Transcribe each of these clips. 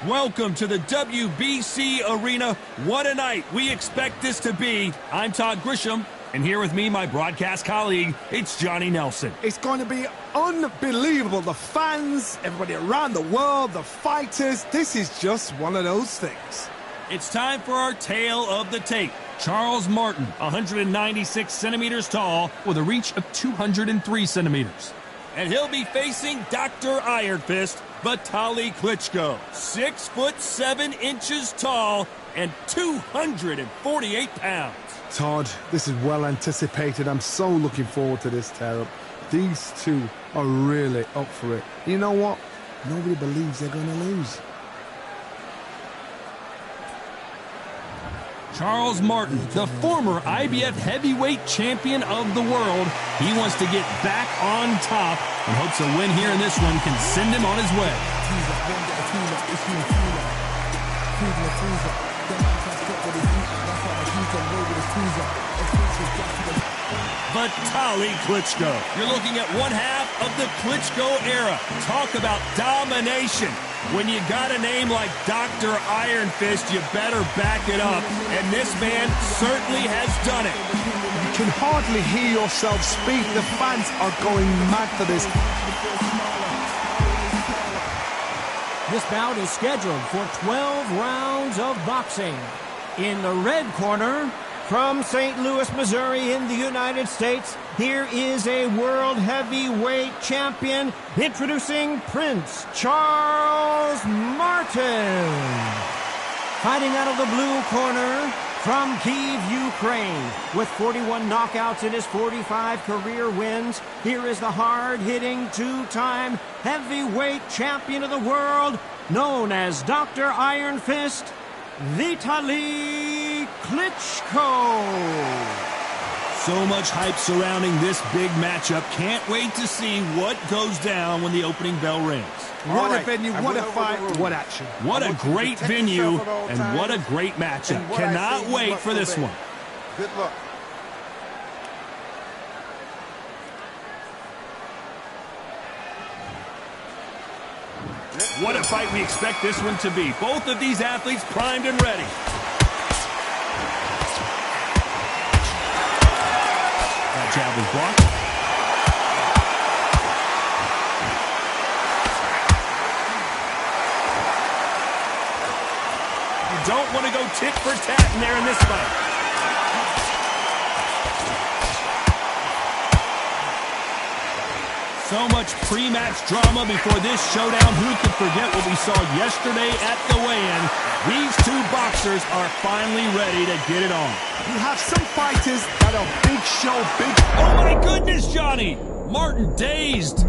Welcome to the WBC arena. What a night we expect this to be. I'm Todd Grisham, and here with me, my broadcast colleague, it's Johnny Nelson. It's going to be unbelievable. The fans, everybody around the world, the fighters. This is just one of those things. It's time for our tale of the tape. Charles Martin, 196 centimeters tall, with a reach of 203 centimeters. And he'll be facing Dr. Iron Fist, Vitali Klitschko, 6'7" tall and 248 pounds. Todd, this is well anticipated. I'm so looking forward to this tear-up. These two are really up for it. You know what? Nobody believes they're going to lose. Charles Martin, the former IBF heavyweight champion of the world, he wants to get back on top and hopes a win here in this one can send him on his way. Vitali Klitschko. You're looking at one half of the Klitschko era. Talk about domination. When you got a name like Dr. Iron Fist, you better back it up. And this man certainly has done it. You can hardly hear yourself speak. The fans are going mad for this. This bout is scheduled for 12 rounds of boxing. In the red corner, from St. Louis, Missouri in the United States, here is a world heavyweight champion, introducing Prince Charles Martin. Fighting out of the blue corner, from Kyiv, Ukraine, with 41 knockouts in his 45 career wins, here is the hard-hitting two-time heavyweight champion of the world, known as Dr. Iron Fist, Vitali Klitschko. So much hype surrounding this big matchup. Can't wait to see what goes down when the opening bell rings. What a venue, what a fight, what action. What a great venue, and what a great matchup. Cannot wait for this one. Good luck. What a fight we expect this one to be. Both of these athletes primed and ready. That jab was blocked. You don't want to go tit for tat in there in this fight. So much pre-match drama before this showdown. Who could forget what we saw yesterday at the weigh-in? These two boxers are finally ready to get it on. You have some fighters that are big show, big... Oh my goodness, Johnny! Martin dazed.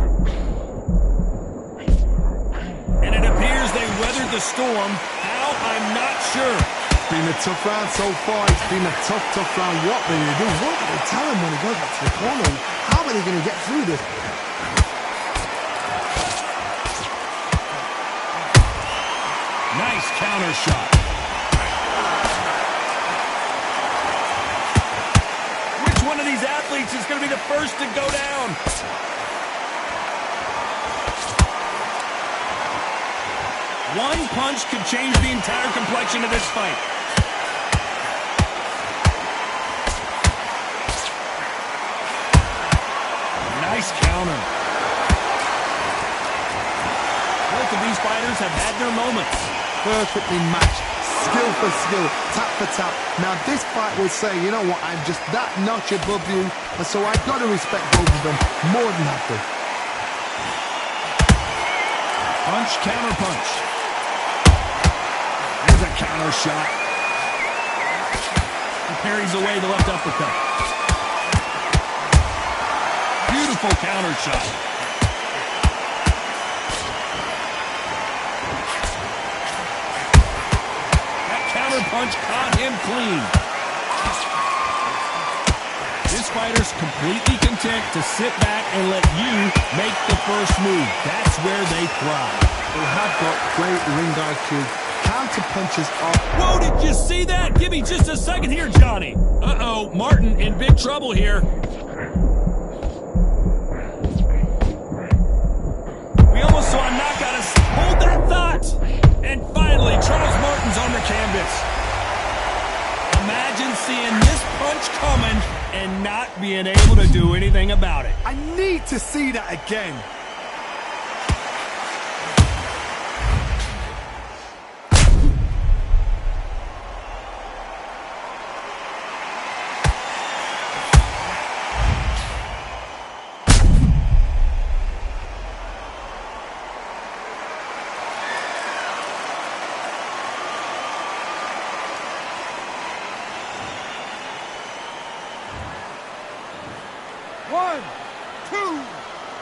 And it appears they weathered the storm. How? I'm not sure. It's been a tough round so far. It's been a tough round. What do they do? What do they tell him when he goes back to the corner? How are they going to get through this? Nice counter shot. Which one of these athletes is going to be the first to go down? One punch could change the entire complexion of this fight. Nice counter. Both of these fighters have had their moments. Perfectly matched, skill for skill, tap for tap. Now this fight will say, you know what, I'm just that notch above you, and so I've got to respect both of them more than happy. Punch, counter punch. There's a counter shot. He parries away the left uppercut. Beautiful counter shot. Punch caught him clean. This fighter's completely content to sit back and let you make the first move. That's where they thrive. They have got great ring IQ. Counter punches are... Whoa, did you see that? Give me just a second here, Johnny. Uh-oh, Martin in big trouble here. We almost saw a knockout. Hold that thought. And finally, Charles Martin's on the canvas. Imagine seeing this punch coming and not being able to do anything about it. I need to see that again. One, two,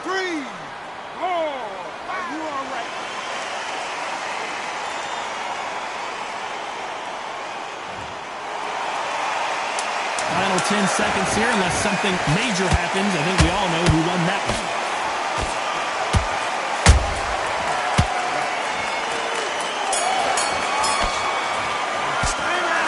three, four. Are you all right? Final 10 seconds here, unless something major happens. I think we all know who won that one.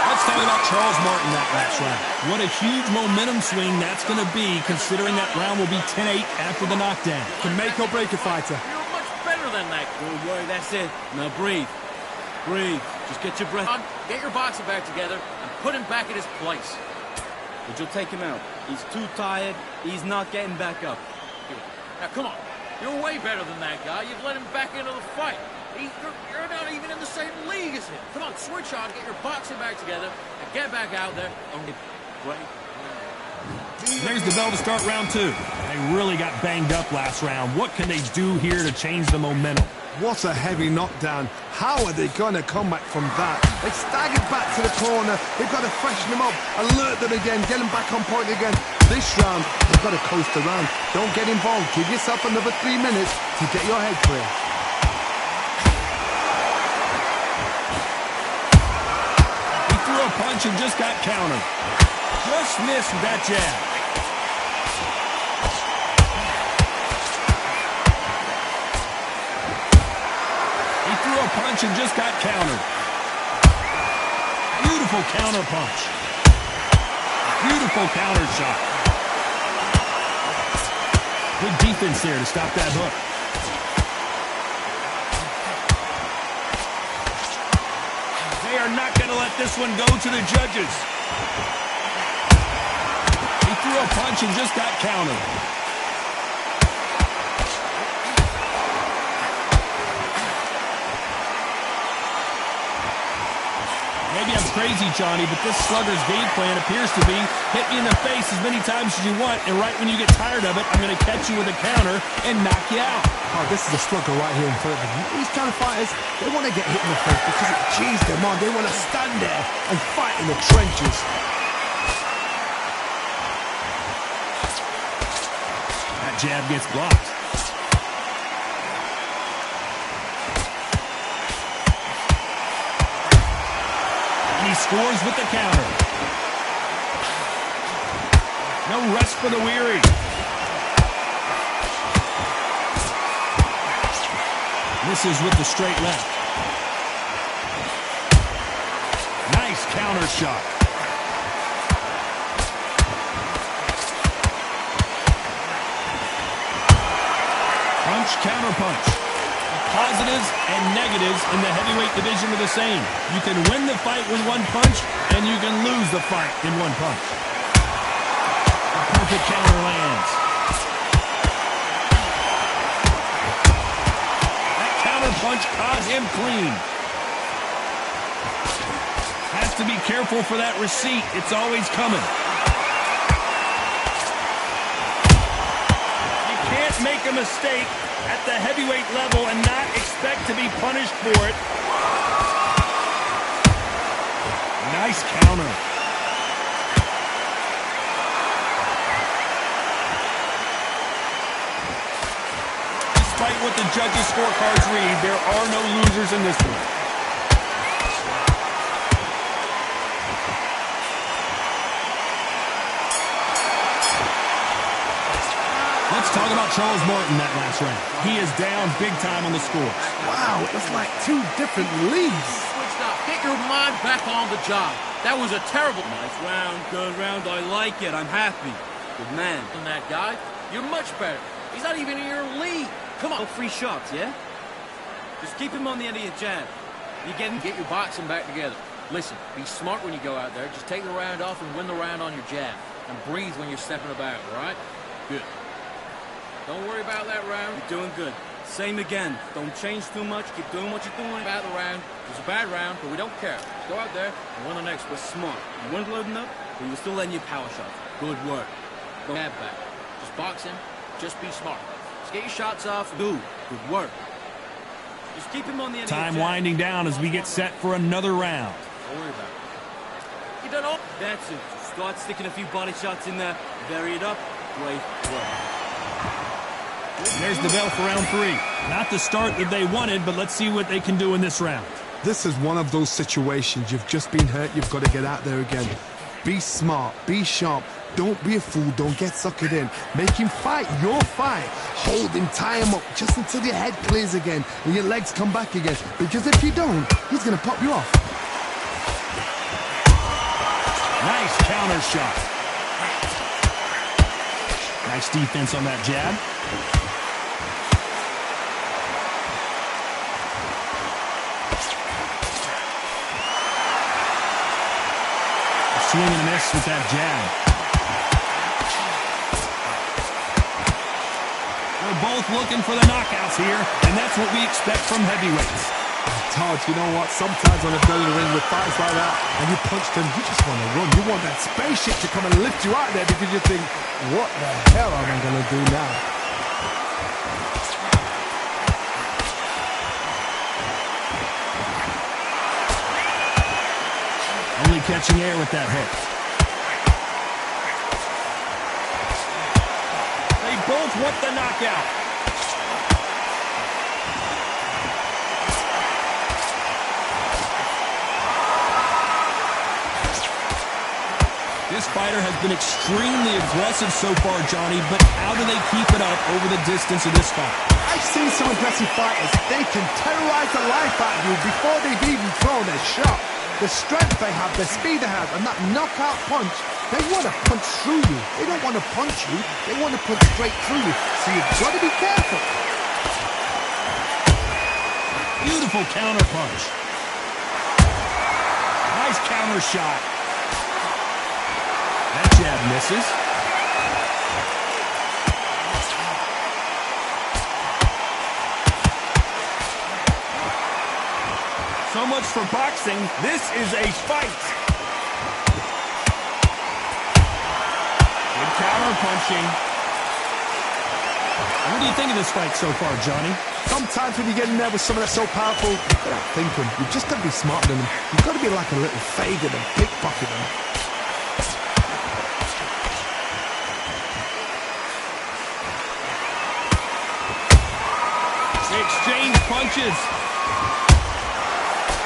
Let's talk about Charles Martin that last round. What a huge momentum swing that's going to be, considering that round will be 10-8 after the knockdown. Can make or break a fighter. You're much better than that. Don't worry, that's it. Now breathe. Breathe. Just get your breath. Get your boxing bag together and put him back in his place. But you'll take him out. He's too tired. He's not getting back up. Now, come on. You're way better than that guy. You've let him back into the fight. You're not even in the same league as him. Come on, switch on, get your boxing bag together, and get back out there. There's the bell to start round two. They really got banged up last round. What can they do here to change the momentum? What a heavy knockdown. How are they going to come back from that? They staggered back to the corner. They've got to freshen them up, alert them again, get them back on point again. This round, they've got to coast around. Don't get involved. Give yourself another 3 minutes to get your head clear. He threw a punch and just got countered. Just missed with that jab. He threw a punch and just got countered. Beautiful counter punch. Beautiful counter shot. Good defense there to stop that hook. They are not going to let this one go to the judges. He threw a punch and just got countered. Maybe I'm crazy, Johnny, but this slugger's game plan appears to be hit me in the face as many times as you want, and right when you get tired of it, I'm going to catch you with a counter and knock you out. Oh, this is a slugger right here in front of them. These kind of fighters, they want to get hit in the face because it cheers them on. They want to stand there and fight in the trenches. That jab gets blocked. And he scores with the counter. No rest for the weary. Misses with the straight left. Nice counter shot. Punch, counter punch. Positives and negatives in the heavyweight division are the same. You can win the fight with one punch, and you can lose the fight in one punch. A perfect counter lands. Punch caught him clean. Has to be careful for that receipt. It's always coming. You can't make a mistake at the heavyweight level and not expect to be punished for it. Nice counter. Despite what the judges' scorecards read, there are no losers in this one. Let's talk about Charles Martin that last round. He is down big time on the scores. Wow, it's like two different leagues. Switch now. Get your mind back on the job. That was a terrible Nice round, good round. I like it. I'm happy. Good man. than that guy. You're much better. He's not even in your league. Come on. Oh, free shots, yeah? Just keep him on the end of your jab. Get your boxing back together. Listen, be smart when you go out there. Just take the round off and win the round on your jab. And breathe when you're stepping about, all right? Good. Don't worry about that round. You're doing good. Same again. Don't change too much. Keep doing what you're doing. About the round. It was a bad round, but we don't care. Just go out there and win the next one. Smart. You weren't loading up, but you were still letting your power shots. Good work. Go jab back. Just box him. Just be smart. Just get your shots off. Good work. Just keep him on the end. Time winding down as we get set for another round. Don't worry about it. You done all. That's it. Start sticking a few body shots in there. Vary it up. Great work. There's the bell for round 3. Not the start that they wanted, but let's see what they can do in this round. This is one of those situations. You've just been hurt. You've got to get out there again. Be smart. Be sharp. Don't be a fool. Don't get suckered in. Make him fight your fight. Hold him, tie him up just until your head clears again and your legs come back again. Because if you don't, he's going to pop you off. Nice counter shot. Nice defense on that jab. A swing and a miss with that jab. They're both looking for the knockouts here, and that's what we expect from heavyweights. Todd, you know what? Sometimes when I've been in the ring with fights like that and you punch them, you just want to run. You want that spaceship to come and lift you out there because you think, what the hell am I going to do now? Only catching air with that hook. They both want the knockout. This fighter has been extremely aggressive so far, Johnny, but how do they keep it up over the distance of this fight? I've seen some aggressive fighters. They can terrorize the life out of you before they've even thrown their shot. The strength they have, the speed they have, and that knockout punch, they want to punch through you. They don't want to punch you. They want to punch straight through you. So you've got to be careful. Beautiful counter punch. Nice counter shot. That jab misses. So much for boxing. This is a fight. Good counter punching. What do you think of this fight so far, Johnny? Sometimes when you get in there with someone that's so powerful, you've got to think them. You've just got to be smarter than them. You've got to be like a little faggot and pickpocket them. They exchange punches.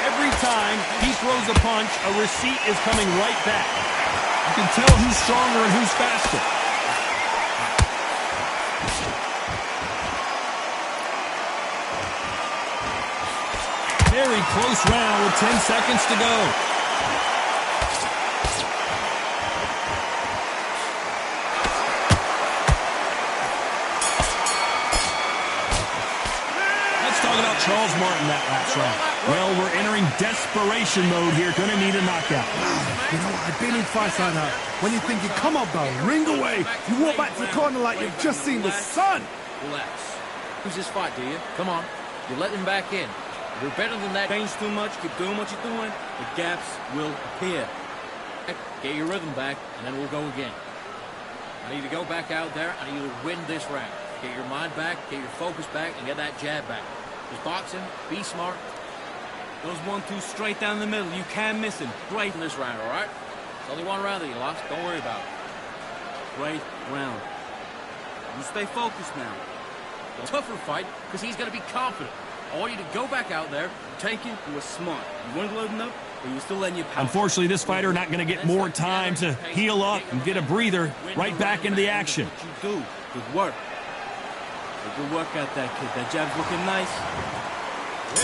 Every time he throws a punch, a receipt is coming right back. You can tell who's stronger and who's faster. Very close round with 10 seconds to go. Let's talk about Charles Martin that last round. Well, we're entering desperation mode here. Gonna need a knockout. You know what? I've been in fights like that. When you're thinking, come on, bro, ring away. You walk back to the corner like you've just seen the sun. Relax. Who's this fight, do you? Come on. You let him back in. You're better than that. Change too much. Keep doing what you're doing. The gaps will appear. Get your rhythm back, and then we'll go again. I need to go back out there. I need you to win this round. Get your mind back, get your focus back, and get that jab back. Just box him. Be smart. Those 1-2 straight down the middle. You can't miss him. Great In this round, all right? It's only one round that you lost. Don't worry about it. Great round. You stay focused now. Tougher fight, because he's going to be confident. I want you to go back out there, take it. You were smart. You weren't loading up, but you were still letting your power. Unfortunately, this fighter not going to get more time to heal up and get a breather. Right back into the action. What you do. Good work. Good work out there, kid. That jab's looking nice.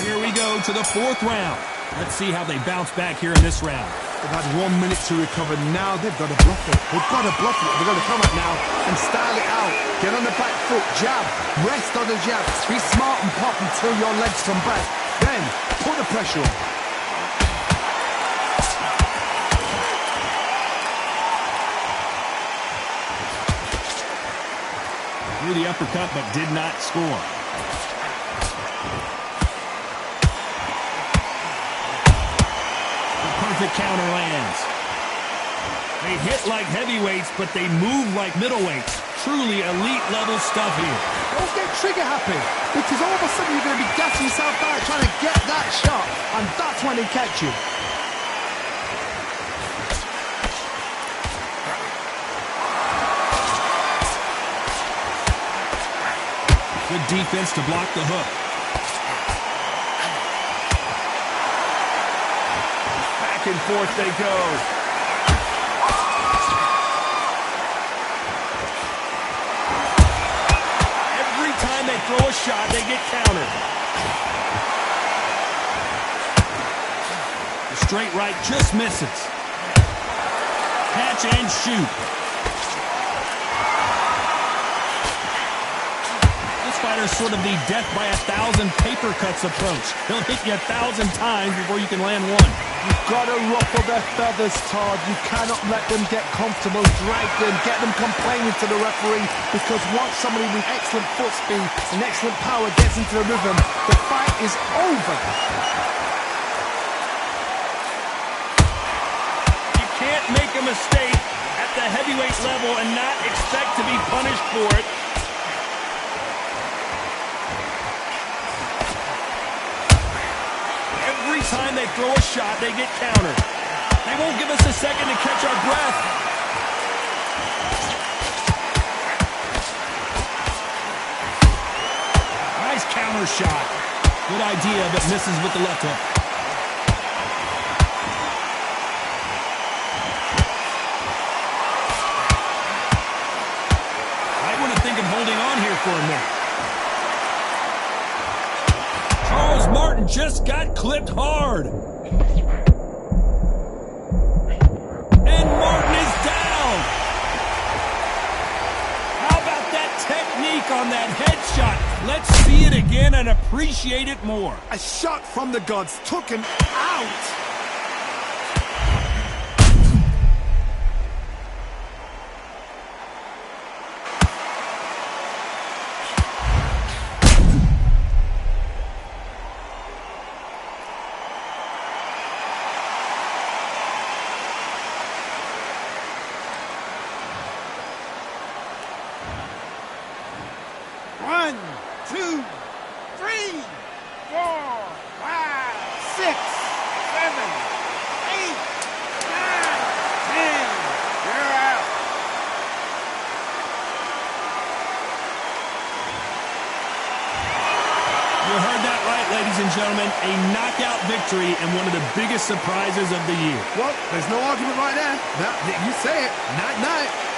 Here we go to the 4th round. Let's see how they bounce back here in this round. They've had 1 minute to recover. Now they've got to bluff it. They've got to bluff it. They've got to come up now and style it out. Get on the back foot, jab, rest on the jab. Be smart and pop until your legs come back. Then Then, put the pressure on. Threw the uppercut, but did not score. The perfect counter lands. They hit like heavyweights, but they move like middleweights. Truly elite level stuff here. Don't get trigger happy, because all of a sudden you're going to be gassing yourself out trying to get that shot, and that's when they catch you. Good defense to block the hook. Back and forth they go. Every time they throw a shot, they get countered. The straight right just misses. Catch and shoot. Fighter's sort of the death by 1,000 paper cuts approach. They'll hit you 1,000 times before you can land one. You've got to ruffle their feathers, Todd. You cannot let them get comfortable. Drag them, get them complaining to the referee, because once somebody with excellent foot speed and excellent power gets into the rhythm, the fight is over. You can't make a mistake at the heavyweight level and not expect to be punished for it. Every time they throw a shot, they get countered. They won't give us a second to catch our breath. Nice counter shot. Good idea, but misses with the left hook. Might want to think of holding on here for a minute. Charles Martin just got clipped hard. And Martin is down. How about that technique on that headshot? Let's see it again and appreciate it more. A shot from the gods took him out. One, two, three, 4, 5, 6, 7, 8, 9, 10. You're out. You heard that right, ladies and gentlemen. A knockout victory and one of the biggest surprises of the year. Well, there's no argument right there. You say it. Night-night.